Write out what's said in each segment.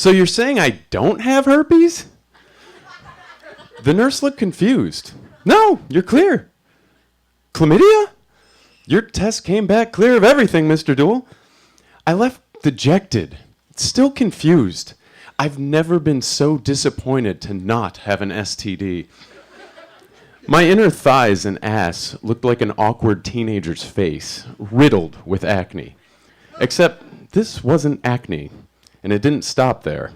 So you're saying I don't have herpes? The nurse looked confused. No, you're clear. Chlamydia? Your test came back clear of everything, Mr. Duell. I left dejected, still confused. I've never been so disappointed to not have an STD. My inner thighs and ass looked like an awkward teenager's face, riddled with acne. Except this wasn't acne, and it didn't stop there.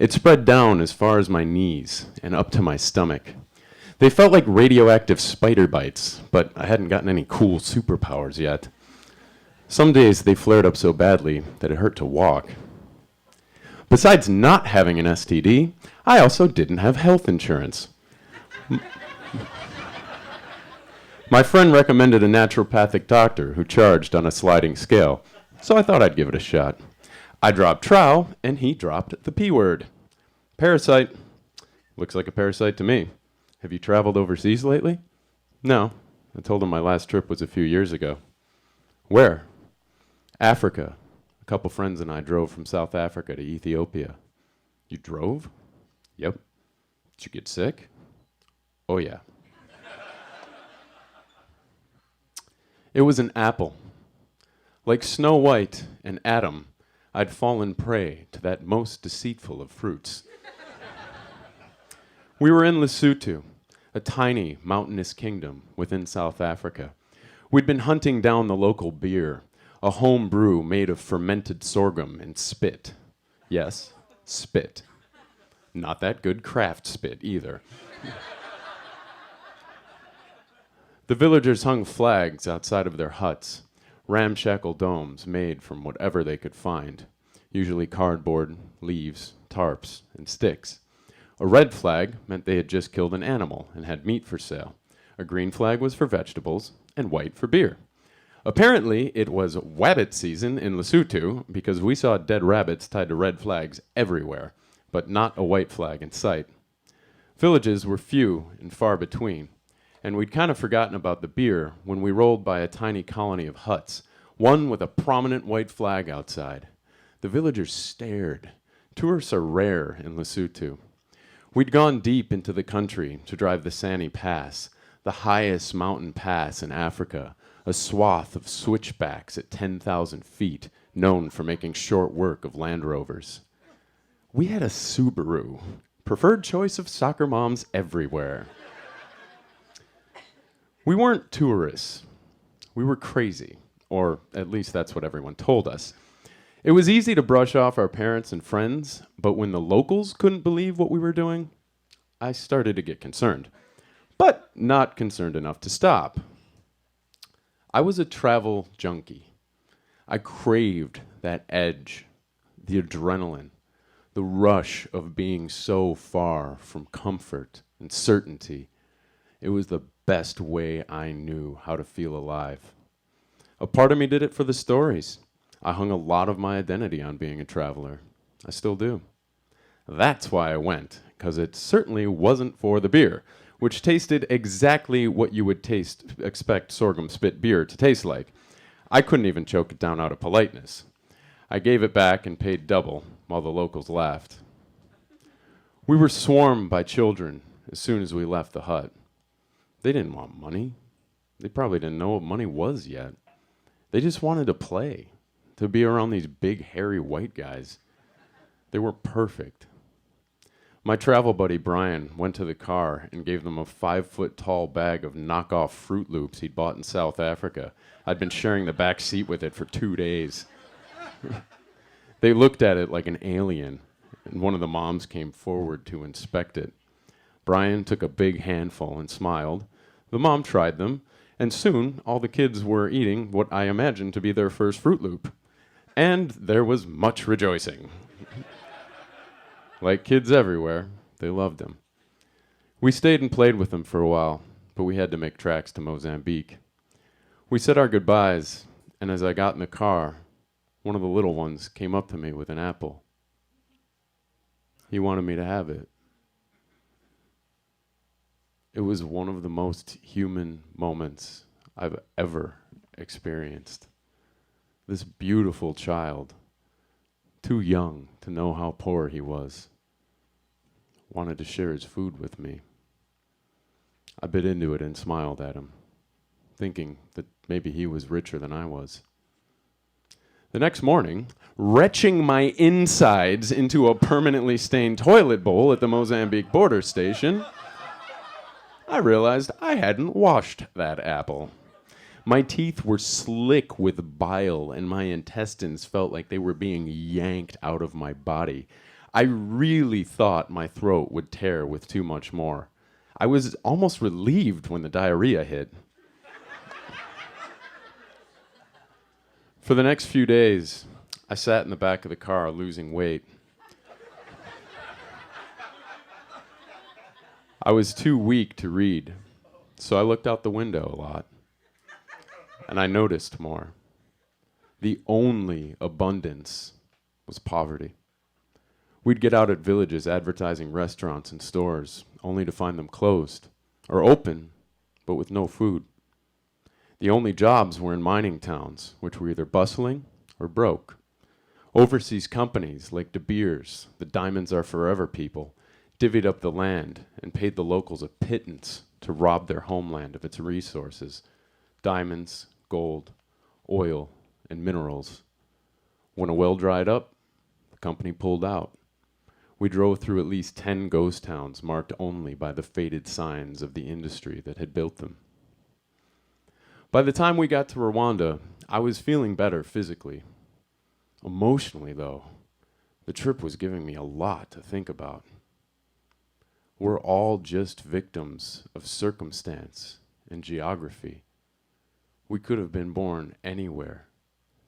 It spread down as far as my knees and up to my stomach. They felt like radioactive spider bites, but I hadn't gotten any cool superpowers yet. Some days they flared up so badly that it hurt to walk. Besides not having an STD, I also didn't have health insurance. My friend recommended a naturopathic doctor who charged on a sliding scale, so I thought I'd give it a shot. I dropped trow, and he dropped the P word. Parasite. Looks like a parasite to me. Have you traveled overseas lately? No. I told him my last trip was a few years ago. Where? Africa. A couple friends and I drove from South Africa to Ethiopia. You drove? Yep. Did you get sick? Oh, yeah. It was an apple. Like Snow White and Adam, I'd fallen prey to that most deceitful of fruits. We were in Lesotho, a tiny mountainous kingdom within South Africa. We'd been hunting down the local beer, a home brew made of fermented sorghum and spit. Yes, spit. Not that good craft spit either. The villagers hung flags outside of their huts, ramshackle domes made from whatever they could find, usually cardboard, leaves, tarps, and sticks. A red flag meant they had just killed an animal and had meat for sale. A green flag was for vegetables, and white for beer. Apparently, it was wabbit season in Lesotho because we saw dead rabbits tied to red flags everywhere, but not a white flag in sight. Villages were few and far between, and we'd kind of forgotten about the beer when we rolled by a tiny colony of huts, one with a prominent white flag outside. The villagers stared. Tourists are rare in Lesotho. We'd gone deep into the country to drive the Sani Pass, the highest mountain pass in Africa, a swath of switchbacks at 10,000 feet, known for making short work of Land Rovers. We had a Subaru, preferred choice of soccer moms everywhere. We weren't tourists. We were crazy, or at least that's what everyone told us. It was easy to brush off our parents and friends, but when the locals couldn't believe what we were doing, I started to get concerned, but not concerned enough to stop. I was a travel junkie. I craved that edge, the adrenaline, the rush of being so far from comfort and certainty. It was the best way I knew how to feel alive. A part of me did it for the stories. I hung a lot of my identity on being a traveler. I still do. That's why I went, because it certainly wasn't for the beer, which tasted exactly what you would expect sorghum spit beer to taste like. I couldn't even choke it down out of politeness. I gave it back and paid double, while the locals laughed. We were swarmed by children as soon as we left the hut. They didn't want money. They probably didn't know what money was yet. They just wanted to play, to be around these big, hairy white guys. They were perfect. My travel buddy, Brian, went to the car and gave them a 5-foot-tall bag of knockoff Fruit Loops he'd bought in South Africa. I'd been sharing the back seat with it for 2 days. They looked at it like an alien, and one of the moms came forward to inspect it. Brian took a big handful and smiled. The mom tried them, and soon all the kids were eating what I imagined to be their first Fruit Loop. And there was much rejoicing. Like kids everywhere, they loved him. We stayed and played with them for a while, but we had to make tracks to Mozambique. We said our goodbyes, and as I got in the car, one of the little ones came up to me with an apple. He wanted me to have it. It was one of the most human moments I've ever experienced. This beautiful child too young to know how poor he was. Wanted to share his food with me. I bit into it and smiled at him, thinking that maybe he was richer than I was. The next morning, retching my insides into a permanently stained toilet bowl at the Mozambique border station, I realized I hadn't washed that apple. My teeth were slick with bile, and my intestines felt like they were being yanked out of my body. I really thought my throat would tear with too much more. I was almost relieved when the diarrhea hit. For the next few days, I sat in the back of the car losing weight. I was too weak to read, so I looked out the window a lot. And I noticed more. The only abundance was poverty. We'd get out at villages advertising restaurants and stores, only to find them closed, or open, but with no food. The only jobs were in mining towns, which were either bustling or broke. Overseas companies like De Beers, the Diamonds Are Forever people, divvied up the land and paid the locals a pittance to rob their homeland of its resources: diamonds, gold, oil, and minerals. When a well dried up, the company pulled out. We drove through at least 10 ghost towns marked only by the faded signs of the industry that had built them. By the time we got to Rwanda, I was feeling better physically. Emotionally, though, the trip was giving me a lot to think about. We're all just victims of circumstance and geography. We could have been born anywhere,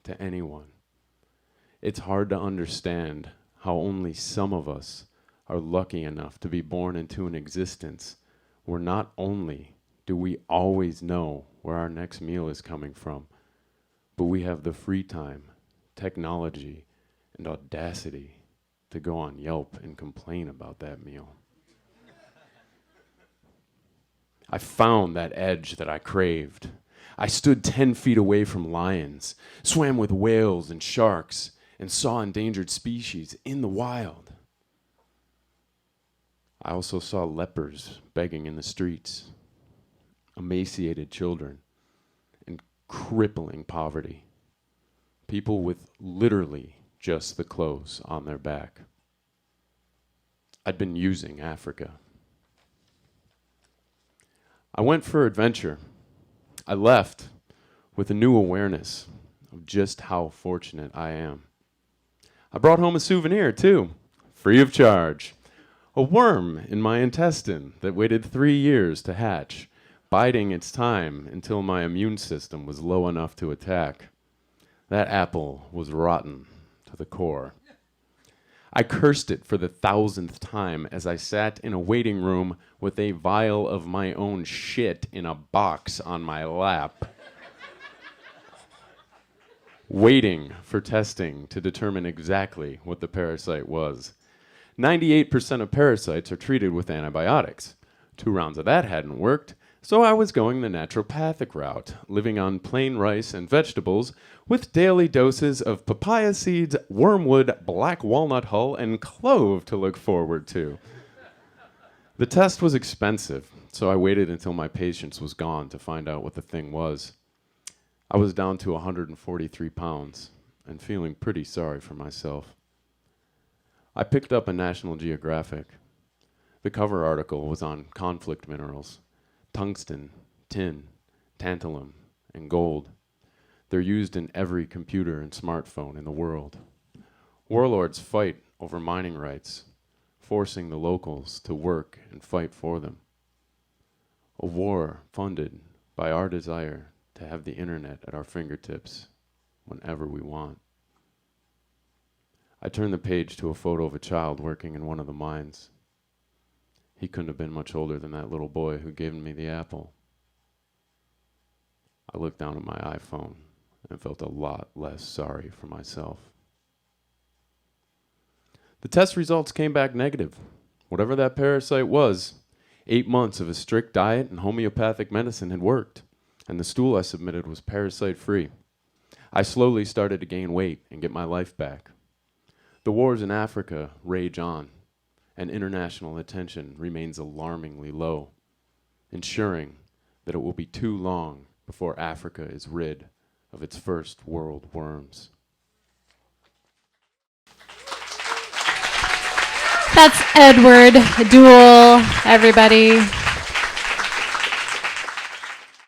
to anyone. It's hard to understand how only some of us are lucky enough to be born into an existence where not only do we always know where our next meal is coming from, but we have the free time, technology, and audacity to go on Yelp and complain about that meal. I found that edge that I craved. I stood 10 feet away from lions, swam with whales and sharks, and saw endangered species in the wild. I also saw lepers begging in the streets, emaciated children, and crippling poverty. People with literally just the clothes on their back. I'd been using Africa. I went for adventure. I left with a new awareness of just how fortunate I am. I brought home a souvenir too, free of charge. A worm in my intestine that waited 3 years to hatch, biding its time until my immune system was low enough to attack. That apple was rotten to the core. I cursed it for the 1,000th time as I sat in a waiting room with a vial of my own shit in a box on my lap, waiting for testing to determine exactly what the parasite was. 98% of parasites are treated with antibiotics. 2 rounds of that hadn't worked, so I was going the naturopathic route, living on plain rice and vegetables with daily doses of papaya seeds, wormwood, black walnut hull, and clove to look forward to. The test was expensive, so I waited until my patience was gone to find out what the thing was. I was down to 143 pounds and feeling pretty sorry for myself. I picked up a National Geographic. The cover article was on conflict minerals: tungsten, tin, tantalum, and gold. They're used in every computer and smartphone in the world. Warlords fight over mining rights, forcing the locals to work and fight for them. A war funded by our desire to have the internet at our fingertips whenever we want. I turned the page to a photo of a child working in one of the mines. He couldn't have been much older than that little boy who gave me the apple. I looked down at my iPhone and felt a lot less sorry for myself. The test results came back negative. Whatever that parasite was, 8 months of a strict diet and homeopathic medicine had worked, and the stool I submitted was parasite-free. I slowly started to gain weight and get my life back. The wars in Africa rage on, and international attention remains alarmingly low, ensuring that it will be too long before Africa is rid of its first world worms. That's Edward Duell, everybody.